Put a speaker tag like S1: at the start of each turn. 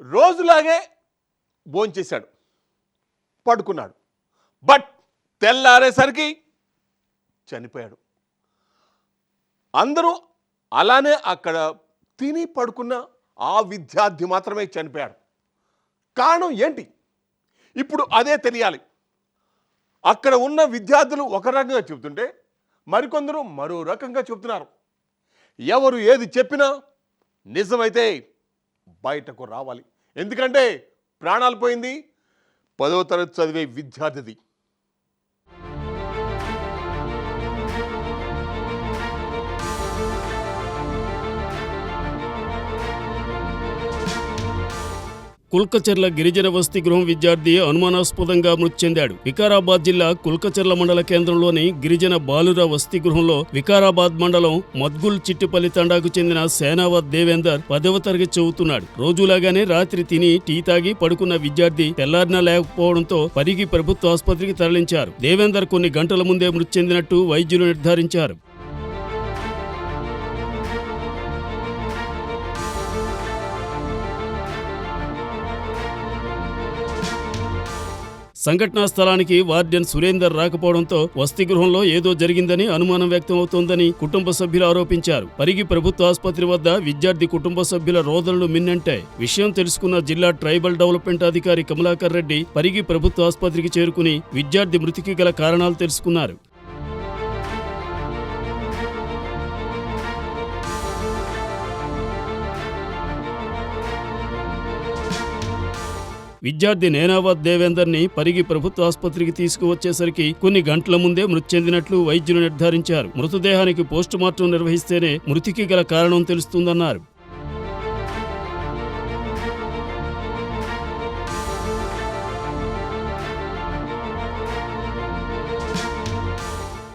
S1: రోజులాగే భోంచేశాడు, పడుకున్నాడు. బట్ తెల్లారేసరికి చనిపోయాడు. అందరూ అలానే అక్కడ తిని పడుకున్న ఆ విద్యార్థి మాత్రమే చనిపోయాడు. కారణం ఏంటి? ఇప్పుడు అదే తెలియాలి. అక్కడ ఉన్న విద్యార్థులు ఒక రకంగా చెబుతుంటే మరికొందరు మరో రకంగా చెబుతున్నారు. ఎవరు ఏది చెప్పినా నిజమైతే బయటకు రావాలి. ఎందుకంటే ప్రాణాలు పోయింది 10వ తరగతి చదివే విద్యార్థిది.
S2: కుల్కచర్ల గిరిజన వసతి గృహం విద్యార్థి అనుమానాస్పదంగా మృతి చెందాడు. వికారాబాద్ జిల్లా కుల్కచర్ల మండల కేంద్రంలోని గిరిజన బాలుర వసతి గృహంలో వికారాబాద్ మండలం మద్గుల్ చిట్టిపల్లి తండాకు చెందిన సేనావత్ దేవేందర్ 10వ తరగతి చదువుతున్నాడు. రోజులాగానే రాత్రి తిని టీ తాగి పడుకున్న విద్యార్థి తెల్లారినా లేకపోవడంతో పరిగి ప్రభుత్వ ఆసుపత్రికి తరలించారు. దేవేందర్ కొన్ని గంటల ముందే మృతి చెందినట్టు వైద్యులు నిర్ధారించారు. సంఘటనా స్థలానికి వార్డెన్ సురేందర్ రాకపోవడంతో వసతి గృహంలో ఏదో జరిగిందని అనుమానం వ్యక్తమవుతోందని కుటుంబ సభ్యులు ఆరోపించారు. పరిగి ప్రభుత్వ ఆసుపత్రి వద్ద విద్యార్థి కుటుంబ సభ్యుల రోదనలు మిన్నంటాయి. విషయం తెలుసుకున్న జిల్లా ట్రైబల్ డెవలప్మెంట్ అధికారి కమలాకర్ రెడ్డి పరిగి ప్రభుత్వ ఆసుపత్రికి చేరుకుని విద్యార్థి మృతికి గల కారణాలు తెలుసుకున్నారు. విద్యార్థి నేనావత్ దేవేందర్ని పరిగి ప్రభుత్వ ఆసుపత్రికి తీసుకువచ్చేసరికి కొన్ని గంటల ముందే మృతి చెందినట్లు వైద్యులు నిర్ధారించారు. మృతదేహానికి పోస్టుమార్టం నిర్వహిస్తేనే మృతికి గల కారణం తెలుస్తుందన్నారు.